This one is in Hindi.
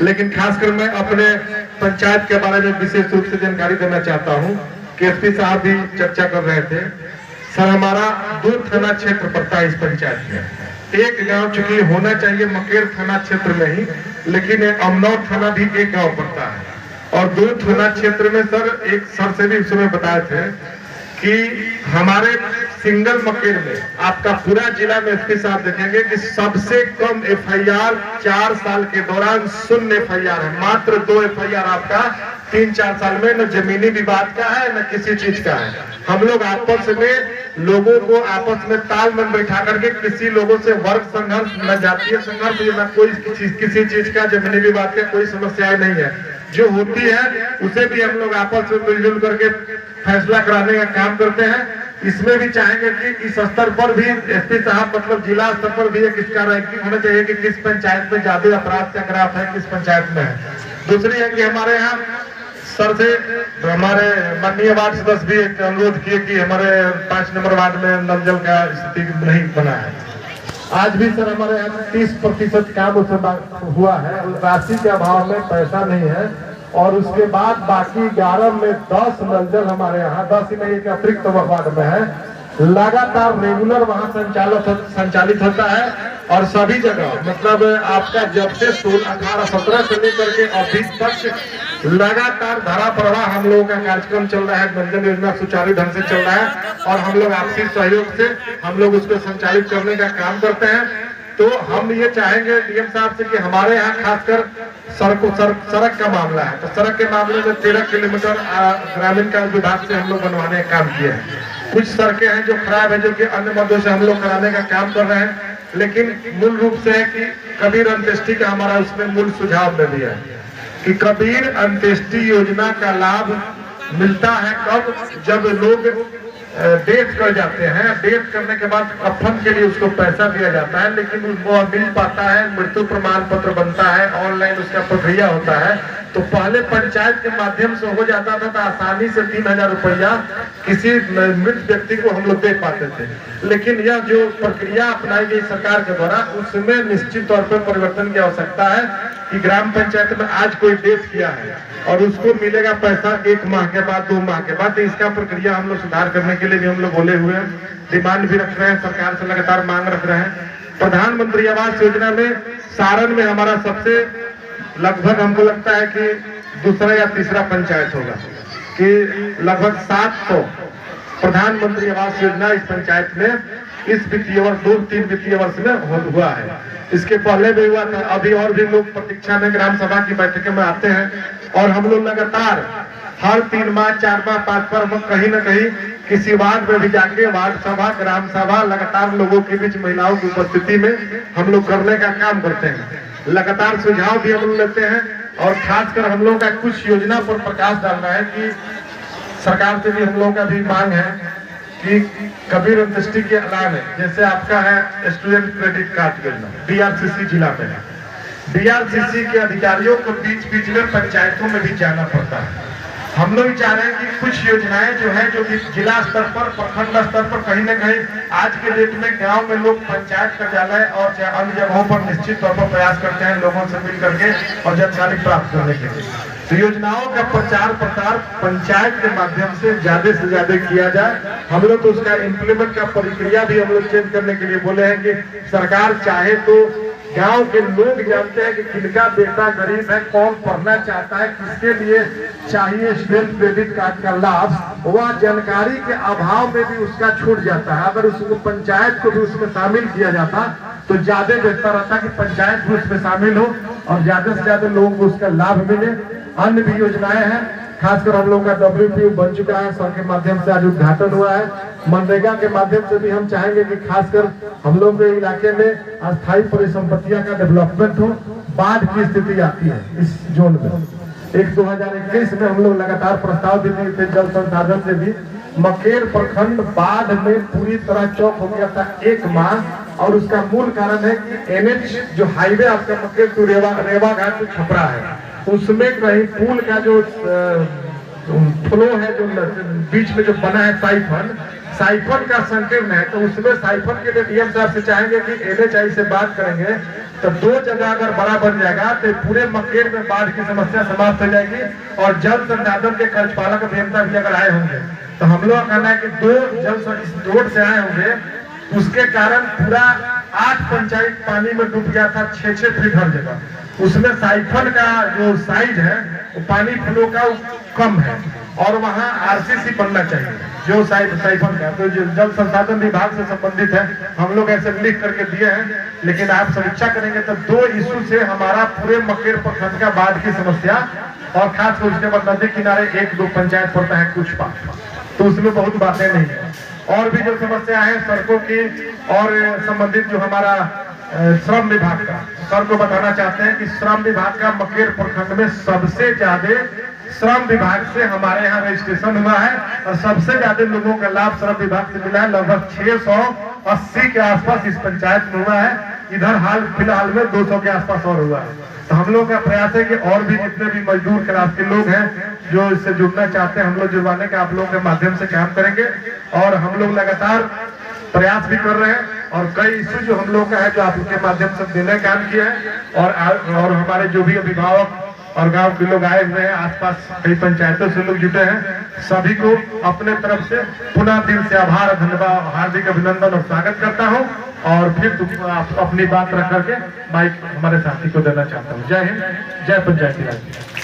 लेकिन खासकर मैं अपने पंचायत के बारे में विशेष रूप से जानकारी देना चाहता हूं कि एसपी साहब भी चर्चा कर रहे थे। सर, हमारा 2 थाना क्षेत्र पड़ता है इस पंचायत में। एक गांव चूंकि होना चाहिए मकेर थाना क्षेत्र में ही, लेकिन अमनौर थाना भी एक गांव पड़ता है। और 2 थाना क्षेत्र में सर, एक सर से भी उस समय बताए थे कि हमारे सिंगल मकेर में आपका पूरा जिला में एसपी साहब देखेंगे कि सबसे कम एफआईआर 4 साल के दौरान 0 एफआईआर है। मात्र 2 एफआईआर आपका 3-4 साल में, न जमीनी विवाद का है न किसी चीज का है। हम लोग आपस में लोगों को आपस में तालमेल बैठा करके किसी लोगों से वर्ग संघर्ष, न जातीय संघर्ष, न कोई किसी चीज का जमीनी विवाद का कोई समस्या नहीं है। जो होती है उसे भी हम लोग आपस में मिलजुल करके फैसला कराने का काम करते हैं। इसमें भी चाहेंगे कि इस स्तर पर भी एसपी साहब मतलब जिला स्तर पर भी एक इसका रैंकिंग होना चाहिए कि किस पंचायत में ज्यादा अपराध का ग्राफ है, किस पंचायत में है। दूसरी है कि हमारे यहाँ सर से हमारे माननीय वार्ड सदस्य भी एक अनुरोध किए कि हमारे 5 नंबर वार्ड में नल जल का स्थिति नहीं बना है। आज भी सर हमारे यहाँ 30% काम उसमें हुआ है, राशि के अभाव में पैसा नहीं है। और उसके बाद बाकी 11 में 10 नल जल हमारे यहाँ 10 ही नहीं, एक अतिरिक्त वार्ड में है, लगातार रेगुलर वहाँ संचालित होता है। और सभी जगह मतलब आपका जब से 18-17 से लेकर के अभी तक लगातार धारा प्रवाह हम लोगों का कार्यक्रम चल रहा है। नल जल योजना सुचारू ढंग से चल रहा है और हम लोग आपसी सहयोग से हम लोग उसको संचालित करने का काम करते हैं। तो हम ये चाहेंगे डीएम साहब से कि हमारे यहाँ खासकर सड़क का मामला है, तो सड़क के मामले में 13 किलोमीटर ग्रामीण कार्य विभाग से हम लोग बनवाने का काम किए हैं। कुछ सड़कें हैं जो खराब है, जो कि अन्य मदों से हम लोग कराने का काम कर रहे हैं। लेकिन मूल रूप से है कि कबीर अंत्येष्टि का हमारा उसमें मूल सुझाव में दिया है कि कबीर अंत्येष्टि योजना का लाभ मिलता है कब, जब लोग डेथ कर जाते हैं। डेथ करने के बाद कफन के लिए उसको पैसा दिया जाता है, लेकिन वो मिल पाता है, मृत्यु प्रमाण पत्र बनता है, ऑनलाइन उसका प्रक्रिया होता है। तो पहले पंचायत के माध्यम से हो जाता था तो आसानी से 3000 रुपया किसी मृत व्यक्ति को हम लोग दे पाते थे। लेकिन यह जो प्रक्रिया अपनाई गई सरकार के द्वारा, उसमें निश्चित तौर पर परिवर्तन की आवश्यकता है कि ग्राम पंचायत में आज कोई डेथ किया है और उसको मिलेगा पैसा 1 माह के बाद, 2 माह के बाद। तो इसका प्रक्रिया हम लोग सुधार करने के लिए भी हम लोग बोले हुए हैं, डिमांड भी रख रहे हैं, सरकार से लगातार मांग रख रहे हैं। प्रधानमंत्री आवास योजना में सारण में हमारा सबसे लगभग हमको लगता है कि दूसरा या तीसरा पंचायत होगा कि लगभग 700 प्रधानमंत्री आवास योजना इस पंचायत में इस वित्तीय वर्ष 2-3 वित्तीय वर्ष में हुआ है। इसके पहले भी हुआ था। अभी और भी लोग प्रतीक्षा में ग्राम सभा की बैठकों में आते हैं और हम लोग लगातार हर 3 माह 4 माह 5 माह कहीं न कहीं किसी वार्ड में भी जाके वार्ड सभा, ग्राम सभा लगातार लोगों के बीच महिलाओं की उपस्थिति में हम लोग करने का काम करते हैं। लगातार सुझाव भी हम लोग लेते हैं और खासकर हम लोगों का कुछ योजना पर प्रकाश डालना है कि सरकार से भी हम लोगों का भी मांग है कि कबीर अंत्येष्टि के अलावा जैसे आपका है स्टूडेंट क्रेडिट कार्ड योजना डीआरसीसी जिला में है, डीआरसीसी के अधिकारियों को बीच में पंचायतों में भी जाना पड़ता है। हम लोग चाह रहे हैं कि कुछ योजनाएं जो है जो कि जिला स्तर पर, प्रखंड स्तर पर कहीं न कहीं आज के डेट में गांव में लोग पंचायत कार्यालय और अन्य जगहों पर निश्चित तौर पर प्रयास करते हैं लोगों से मिल करके और जानकारी प्राप्त करने के लिए। तो योजनाओं का प्रचार प्रसार पंचायत के माध्यम से ज्यादा किया जाए। हम लोग तो उसका इम्प्लीमेंट का प्रक्रिया भी हम लोग चेंज करने के लिए बोले हैं कि सरकार चाहे तो गांव के लोग जानते हैं कि किनका बेटा गरीब है, कौन पढ़ना चाहता है, किसके लिए चाहिए स्टूडेंट क्रेडिट कार्ड का लाभ, वह जानकारी के अभाव में भी उसका छूट जाता है। अगर उसको पंचायत को भी उसमें शामिल किया जाता तो ज्यादा बेहतर रहता कि पंचायत भी उसमें शामिल हो और ज्यादा से ज्यादा लोगों को उसका लाभ मिले। अन्य भी योजनाएं हैं, खासकर हम लोगों का WPU बन चुका है, सर के माध्यम से आज उद्घाटन हुआ है। मनरेगा के माध्यम से भी हम चाहेंगे कि खासकर हम लोग के इलाके में अस्थायी परिसंपत्तियां का डेवलपमेंट हो। बाढ़ की स्थिति आती है इस जोन में, 2021 में हम लोग लगातार प्रस्ताव भी दिए थे जल संसाधन से भी। मकेर प्रखंड बाढ़ में पूरी तरह चौक हो गया था 1 माह और उसका मूल कारण है कि NH जो हाईवे आपका मकेर टू रेवा घाट छपरा है, उसमें कहीं पुल का जो फ्लो है, जो बीच में जो बना है साइफन का संकीर्ण है, तो उसमें साइफन के लिए डीएम साहब से चाहेंगे कि NHI से बात करेंगे, तो 2 जगह अगर बड़ा बन जाएगा तो पूरे मकेर में बाढ़ की समस्या समाप्त हो जाएगी। और जल संसाधन के कार्यपालक अभियंता भी अगर आए होंगे, तो हम लोग का कहना है कि 2 जल रोड से आए होंगे, उसके कारण पूरा 8 पंचायत पानी में डूब गया था, 6-6 फीट हर जगह। उसमें साइफन का जो साइज है वो पानी फ्लो का कम है, और वहाँ RCC बनना चाहिए जो साइफन का। तो जो जल संसाधन विभाग से संबंधित है, हम लोग ऐसे लिख करके दिए हैं, लेकिन आप समीक्षा करेंगे तो 2 इशू से हमारा पूरे मकेर प्रखंड का बाढ़ की समस्या, और खासकर उसके बाद नदी किनारे 1-2 पंचायत पड़ता है कुछ पास, तो उसमें बहुत बातें नहीं है। और भी जो समस्या है सड़कों की और संबंधित जो हमारा श्रम विभाग का, सर को बताना चाहते हैं कि श्रम विभाग का मकेर प्रखंड में सबसे ज्यादा श्रम विभाग से हमारे यहाँ रजिस्ट्रेशन हुआ है, और सबसे ज्यादा लोगों का लाभ श्रम विभाग से मिला है। लगभग 680 के आसपास इस पंचायत में हुआ है। इधर हाल फिलहाल में 200 के आसपास और हुआ है। तो हम लोग का प्रयास है कि और भी जितने भी मजदूर क्लास के लोग हैं जो इससे जुड़ना चाहते हैं, हम लोग जुड़वाने का आप लोगों के माध्यम से काम करेंगे। और हम लोग लगातार प्रयास भी कर रहे हैं, और कई इश्यू जो हम लोग का है जो आप लोग के माध्यम से देने का काम किया है। और हमारे जो भी अभिभावक और गांव के लोग आए हुए हैं, आसपास कई पंचायतों से लोग जुटे हैं, सभी को अपने तरफ से पुनः दिल से आभार, धन्यवाद, हार्दिक अभिनंदन और स्वागत करता हूं। और फिर आप अपनी बात रख करके माइक हमारे साथी को देना चाहता हूं। जय हिंद, जय पंचायती राज।